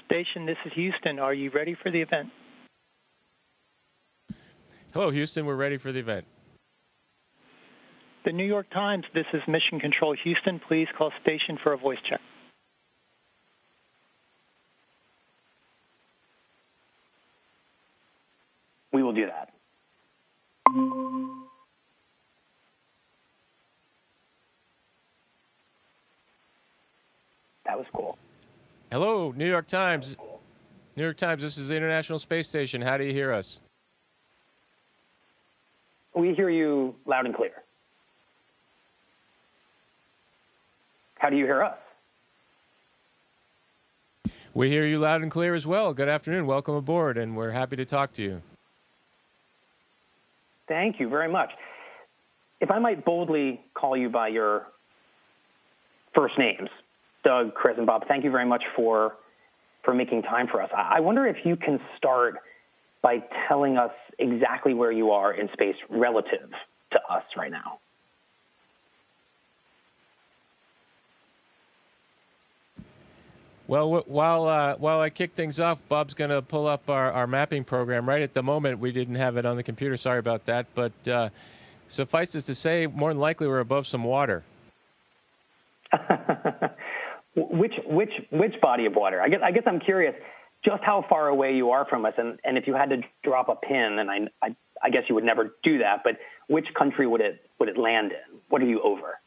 Station, this is Houston. Are you ready for the event? Hello, Houston. We're ready for the event. The New York Times, this is Mission Control Houston. Please call station for a voice check. We will do that. That was cool. Hello, New York Times. Cool. New York Times, this is the International Space Station. How do you hear us? We hear you loud and clear. How do you hear us? We hear you loud and clear as well. Good afternoon. Welcome aboard, and we're happy to talk to you. Thank you very much. If I might boldly call you by your first names, Doug, Chris, and Bob, thank you very much for making time for us. I wonder if you can start by telling us exactly where you are in space relative to us right now. Well, while I kick things off, Bob's going to pull up our mapping program. Right at the moment, we didn't have it on the computer. Sorry about that. But suffice it to say, more than likely, we're above some water. Which body of water? I guess I'm curious just how far away you are from us, and if you had to drop a pin, and I guess you would never do that, but which country would it land in? What are you over?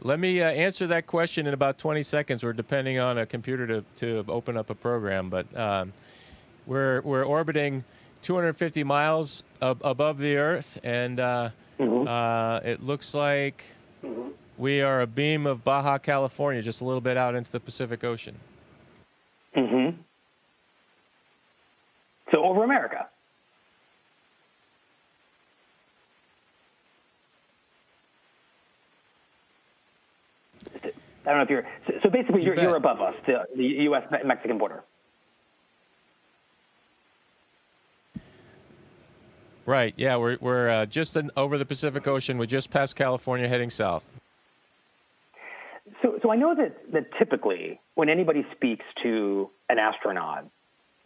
Let me answer that question in about 20 seconds. We're depending on a computer to open up a program, but we're orbiting 250 miles above the Earth, and it looks like we are a beam of Baja California, just a little bit out into the Pacific Ocean. Mm-hmm. So over America. I don't know if you're so basically you're above us, the U.S.-Mexican border. Right. Yeah, we're just over the Pacific Ocean. We just passed California, heading south. So I know that typically when anybody speaks to an astronaut,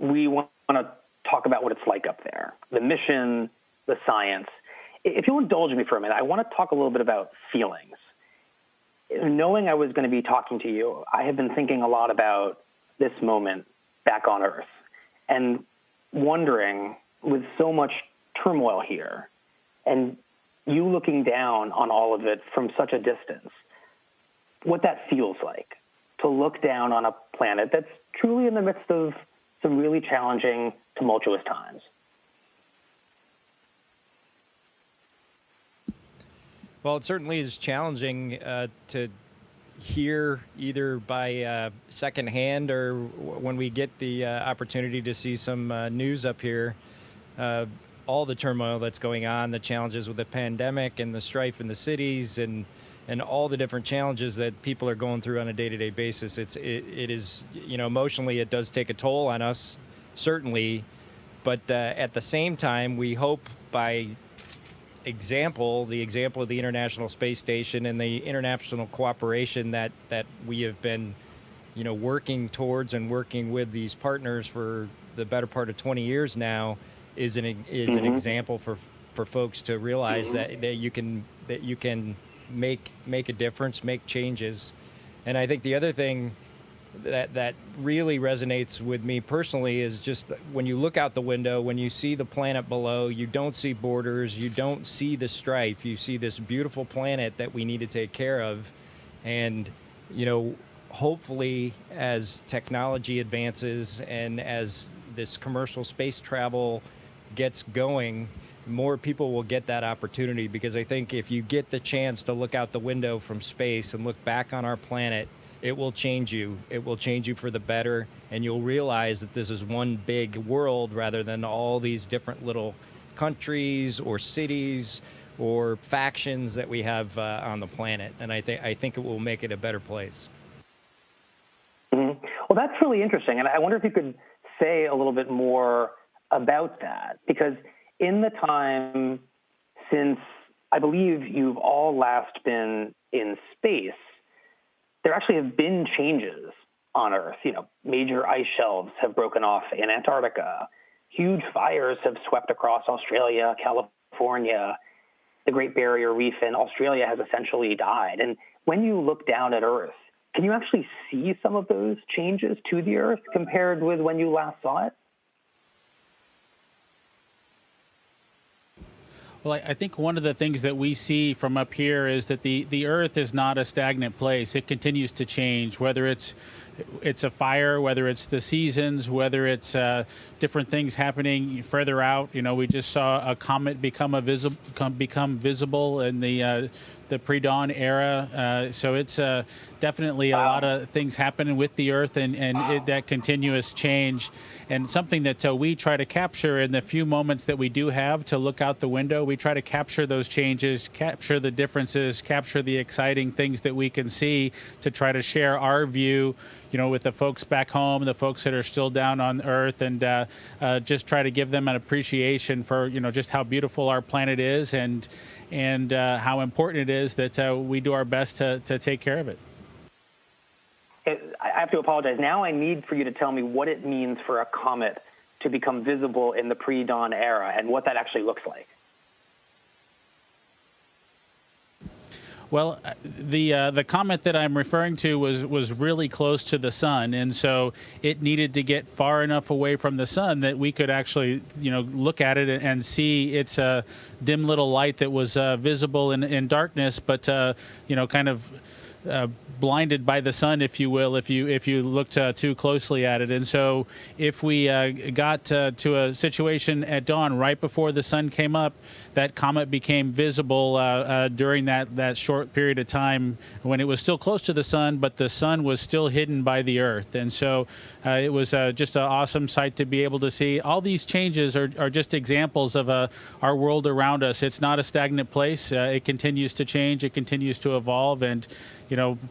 we want to talk about what it's like up there, the mission, the science. If you'll indulge me for a minute, I want to talk a little bit about feelings. Knowing I was going to be talking to you, I have been thinking a lot about this moment back on Earth and wondering, with so much turmoil here, and you looking down on all of it from such a distance, what that feels like to look down on a planet that's truly in the midst of some really challenging, tumultuous times. Well, it certainly is challenging to hear either by secondhand or when we get the opportunity to see some news up here, all the turmoil that's going on, the challenges with the pandemic and the strife in the cities and all the different challenges that people are going through on a day-to-day basis. It is, emotionally it does take a toll on us, certainly, but at the same time, we hope by the example of the International Space Station and the international cooperation that we have been, working towards and working with these partners for the better part of 20 years now is an example for folks to realize that you can make a difference, make changes. And I think the other thing that really resonates with me personally is just when you look out the window, when you see the planet below, you don't see borders, you don't see the strife, you see this beautiful planet that we need to take care of. And, hopefully as technology advances and as this commercial space travel gets going, more people will get that opportunity, because I think if you get the chance to look out the window from space and look back on our planet, it will change you. It will change you for the better, and you'll realize that this is one big world rather than all these different little countries or cities or factions that we have on the planet. And I think it will make it a better place. Mm-hmm. Well, that's really interesting, and I wonder if you could say a little bit more about that, because in the time since I believe you've all last been in space, there actually have been changes on Earth. Major ice shelves have broken off in Antarctica. Huge fires have swept across Australia, California. The Great Barrier Reef in Australia has essentially died. And when you look down at Earth, can you actually see some of those changes to the Earth compared with when you last saw it? Well, I think one of the things that we see from up here is that the Earth is not a stagnant place. It continues to change, whether it's a fire, whether it's the seasons, whether it's different things happening further out. We just saw a comet become visible in the pre-dawn era. So it's definitely a lot of things happening with the Earth and that continuous change. And something that we try to capture in the few moments that we do have to look out the window, we try to capture those changes, capture the differences, capture the exciting things that we can see to try to share our view, with the folks back home, the folks that are still down on Earth, and just try to give them an appreciation for, just how beautiful our planet is and how important it is that we do our best to take care of it. I have to apologize. Now I need for you to tell me what it means for a comet to become visible in the pre-dawn era and what that actually looks like. Well, the comet that I'm referring to was really close to the sun, and so it needed to get far enough away from the sun that we could actually, look at it and see its dim little light that was visible in darkness, but kind of blinded by the sun, if you will, if you looked too closely at it. And so if we got to a situation at dawn right before the sun came up, that comet became visible during that short period of time when it was still close to the sun, but the sun was still hidden by the Earth. And so it was just an awesome sight to be able to see. All these changes are just examples of our world around us. It's not a stagnant place. It continues to change. It continues to evolve. And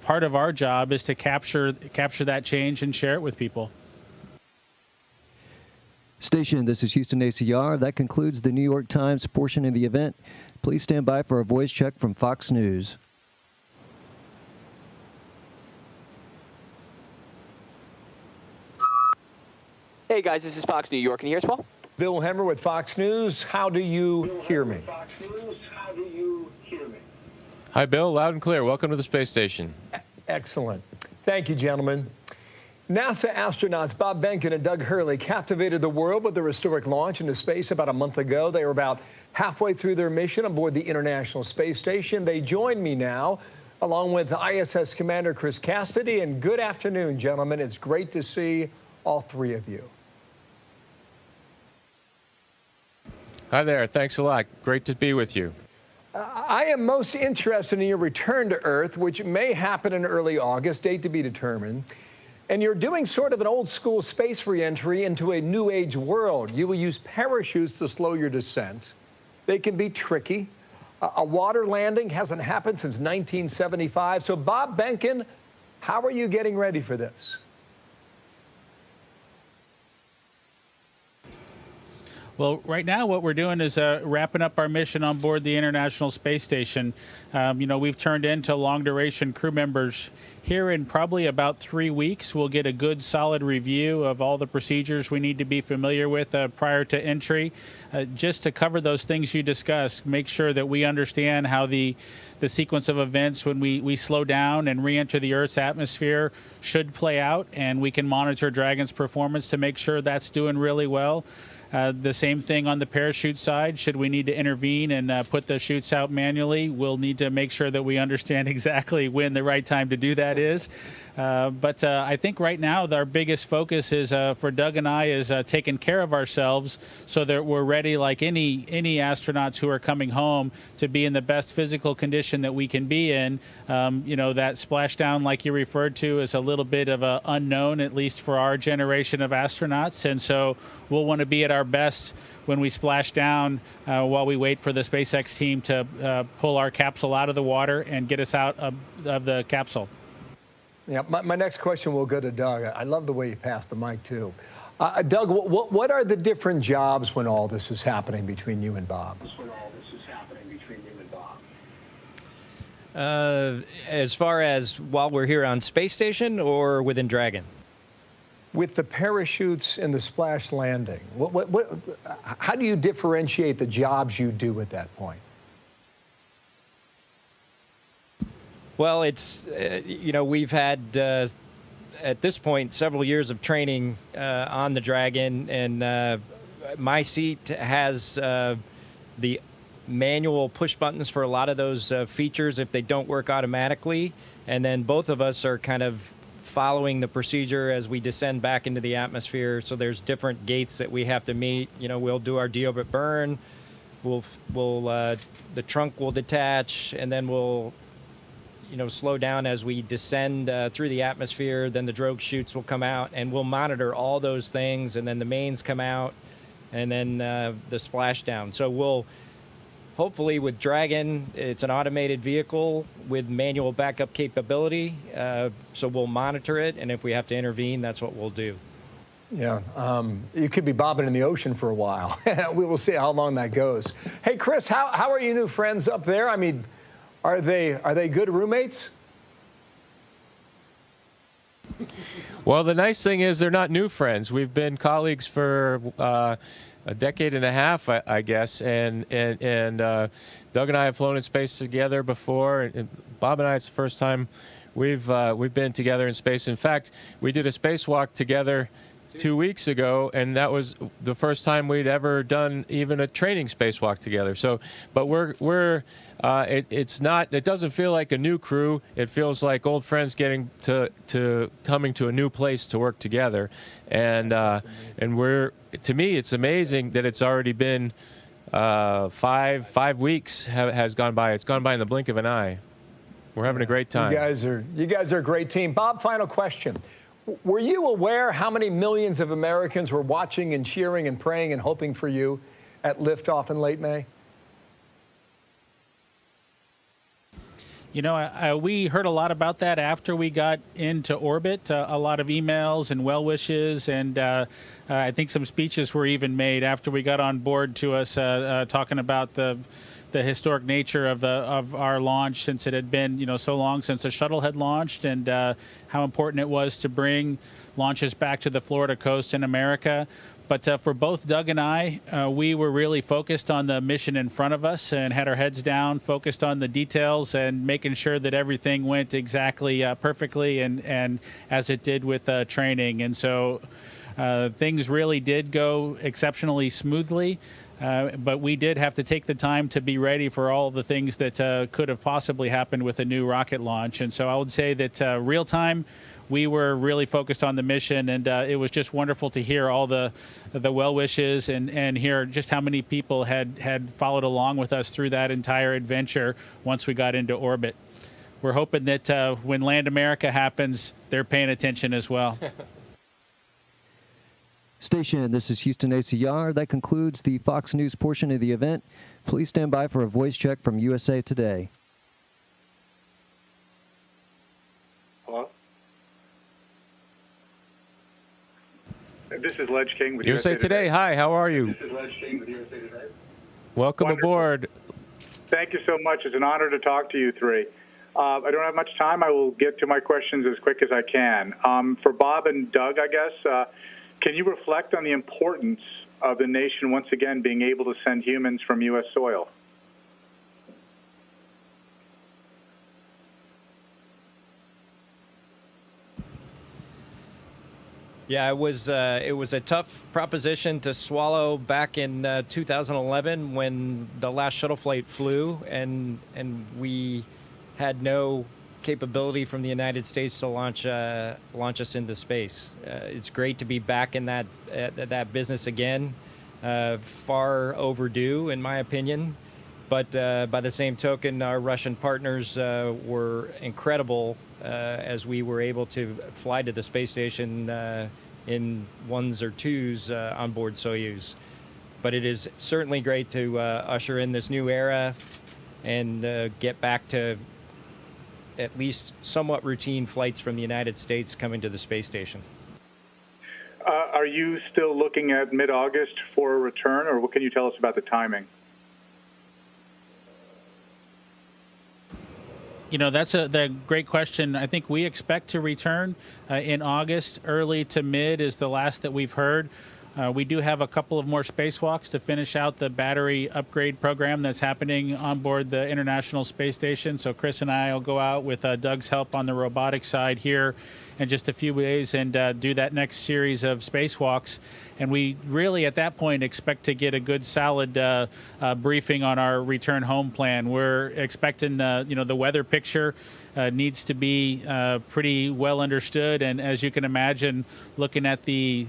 part of our job is to capture that change and share it with people. Station, this is Houston ACR. That concludes the New York Times portion of the event. Please stand by for a voice check from Fox News. Hey guys, this is Fox New York. Can you hear us well? Bill Hemmer with Fox News. How do you hear me? Hi, Bill. Loud and clear. Welcome to the space station. Excellent. Thank you, gentlemen. NASA astronauts Bob Behnken and Doug Hurley captivated the world with their historic launch into space about a month ago. They were about halfway through their mission aboard the International Space Station. They join me now, along with ISS Commander Chris Cassidy. And good afternoon, gentlemen. It's great to see all three of you. Hi there. Thanks a lot. Great to be with you. I am most interested in your return to Earth, which may happen in early August, date to be determined. And you're doing sort of an old school space reentry into a new age world. You will use parachutes to slow your descent. They can be tricky. A water landing hasn't happened since 1975. So Bob Behnken, how are you getting ready for this? Well, right now what we're doing is wrapping up our mission on board the International Space Station. We've turned into long-duration crew members here in probably about 3 weeks. We'll get a good, solid review of all the procedures we need to be familiar with prior to entry, just to cover those things you discussed, make sure that we understand how the sequence of events when we slow down and re-enter the Earth's atmosphere should play out, and we can monitor Dragon's performance to make sure that's doing really well. The same thing on the parachute side. Should we need to intervene and put the chutes out manually, we'll need to make sure that we understand exactly when the right time to do that is. But I think right now our biggest focus is for Doug and I is taking care of ourselves so that we're ready, like any astronauts who are coming home, to be in the best physical condition that we can be in. That splashdown, like you referred to, is a little bit of an unknown, at least for our generation of astronauts. And so we'll want to be at our best when we splash down while we wait for the SpaceX team to pull our capsule out of the water and get us out of the capsule. Yeah, my next question will go to Doug. I love the way you passed the mic, too. Doug, what are the different jobs when all this is happening between you and Bob? As far as while we're here on Space Station or within Dragon? with the parachutes and the splash landing, how do you differentiate the jobs you do at that point? Well, it's, we've had, at this point, several years of training on the Dragon, and my seat has the manual push buttons for a lot of those features if they don't work automatically, and then both of us are kind of following the procedure as we descend back into the atmosphere. So there's different gates that we have to meet. We'll do our deorbit burn, the trunk will detach, and then we'll slow down as we descend through the atmosphere. Then the drogue chutes will come out, and we'll monitor all those things, and then the mains come out, and then the splashdown. So we'll hopefully, with Dragon, it's an automated vehicle with manual backup capability. So we'll monitor it, and if we have to intervene, that's what we'll do. Yeah, you could be bobbing in the ocean for a while. We will see how long that goes. Hey, Chris, how are your new friends up there? I mean, are they good roommates? Well, the nice thing is they're not new friends. We've been colleagues for a decade and a half, I guess, and Doug and I have flown in space together before, and Bob and I, it's the first time we've been together in space. In fact, we did a spacewalk together 2 weeks ago, and that was the first time we'd ever done even a training spacewalk together. So, but it doesn't feel like a new crew. It feels like old friends getting to coming to a new place to work together, and to me, it's amazing that it's already been 5 weeks has gone by. It's gone by in the blink of an eye. We're having a great time. You guys are a great team. Bob, final question. Were you aware how many millions of Americans were watching and cheering and praying and hoping for you at liftoff in late May? We heard a lot about that after we got into orbit, a lot of emails and well wishes, and I think some speeches were even made after we got on board to us talking about the historic nature of our launch, since it had been so long since the shuttle had launched, and how important it was to bring launches back to the Florida coast in America. But for both Doug and I, we were really focused on the mission in front of us and had our heads down, focused on the details and making sure that everything went exactly perfectly and as it did with training. And so things really did go exceptionally smoothly. But we did have to take the time to be ready for all the things that could have possibly happened with a new rocket launch. And so I would say that real time, we were really focused on the mission, and it was just wonderful to hear all the well wishes and hear just how many people had followed along with us through that entire adventure once we got into orbit. We're hoping that when Land America happens, they're paying attention as well. Station, this is Houston ACR. That concludes the Fox News portion of the event. Please stand by for a voice check from USA Today. Hello? This is Ledge King with USA Today. Hi, how are you? This is Ledge King with USA Today. Welcome aboard. Thank you so much. It's an honor to talk to you three. I don't have much time. I will get to my questions as quick as I can. For Bob and Doug, I guess, can you reflect on the importance of the nation once again being able to send humans from U.S. soil? Yeah, it was a tough proposition to swallow back in 2011 when the last shuttle flight flew, and we had no capability from the United States to launch us into space. It's great to be back in that business again. Far overdue, in my opinion. But by the same token, our Russian partners were incredible as we were able to fly to the space station in ones or twos on board Soyuz. But it is certainly great to usher in this new era and get back to at least somewhat routine flights from the United States coming to the space station. Are you still looking at mid-August for a return, or what can you tell us about the timing? That's the great question. I think we expect to return in August. Early to mid is the last that we've heard. We do have a couple of more spacewalks to finish out the battery upgrade program that's happening on board the International Space Station. So Chris and I will go out with Doug's help on the robotic side here in just a few days and do that next series of spacewalks. And we really, at that point, expect to get a good, solid briefing on our return home plan. We're expecting, the weather picture needs to be pretty well understood. And as you can imagine, looking at the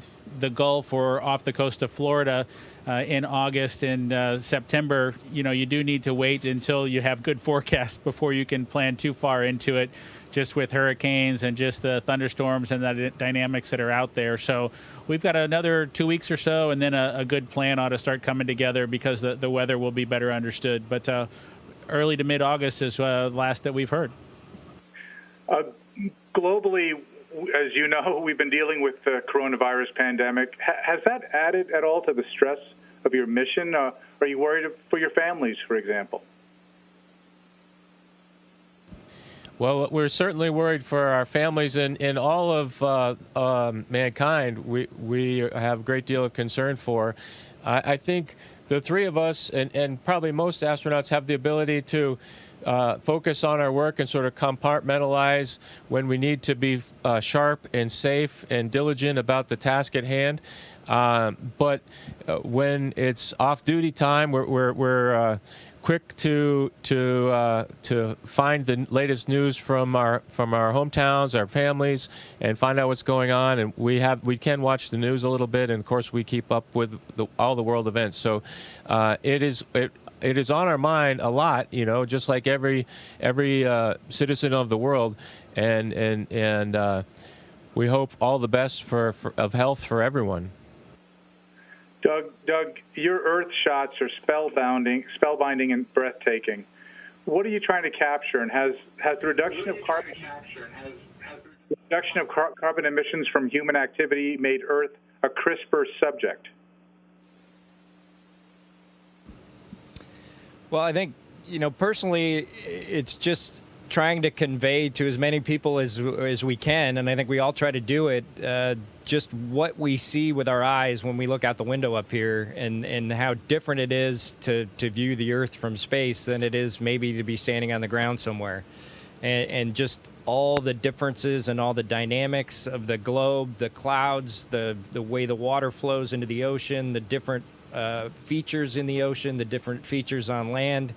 Gulf or off the coast of Florida in August and September, you do need to wait until you have good forecasts before you can plan too far into it, just with hurricanes and just the thunderstorms and the dynamics that are out there. So we've got another 2 weeks or so, and then a good plan ought to start coming together because the weather will be better understood. But early to mid-August is last that we've heard. Globally, as you know, we've been dealing with the coronavirus pandemic. Has that added at all to the stress of your mission? Are you worried for your families, for example? Well, we're certainly worried for our families and all of mankind. We have a great deal of concern for. I think the three of us and probably most astronauts have the ability to focus on our work and sort of compartmentalize when we need to be sharp and safe and diligent about the task at hand. But when it's off-duty time, we're quick to find the latest news from our hometowns, our families, and find out what's going on. And we can watch the news a little bit, and of course we keep up with all the world events. So it is on our mind a lot, just like every citizen of the world, and we hope all the best of health for everyone. Doug, your Earth shots are spellbinding and breathtaking. What are you trying to capture? And has the reduction of carbon emissions from human activity made Earth a crisper subject? Well, I think, personally, it's just trying to convey to as many people as we can, and I think we all try to do it, just what we see with our eyes when we look out the window up here and how different it is to view the Earth from space than it is maybe to be standing on the ground somewhere. And just all the differences and all the dynamics of the globe, the clouds, the way the water flows into the ocean, the different features in the ocean, the different features on land,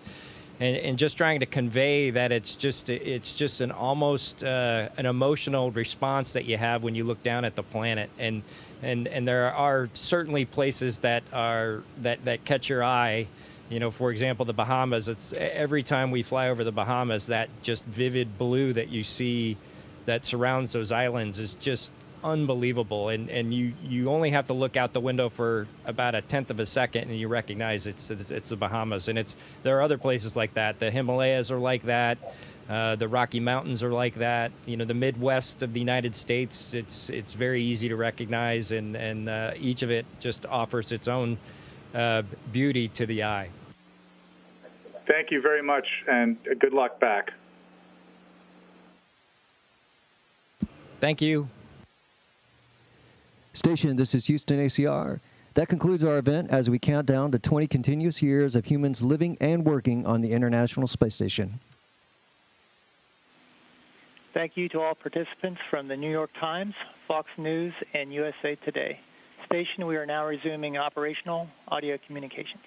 and just trying to convey that it's just an almost an emotional response that you have when you look down at the planet, and there are certainly places that catch your eye. For example, the Bahamas. It's every time we fly over the Bahamas, that just vivid blue that you see that surrounds those islands is just unbelievable, and you only have to look out the window for about a tenth of a second and you recognize it's the Bahamas. And there are other places like that. The Himalayas are like that. The Rocky Mountains are like that. The Midwest of the United States, it's very easy to recognize, and each of it just offers its own beauty to the eye. Thank you very much, and good luck back. Thank you. Station, this is Houston ACR. That concludes our event as we count down to 20 continuous years of humans living and working on the International Space Station. Thank you to all participants from the New York Times, Fox News, and USA Today. Station, we are now resuming operational audio communications.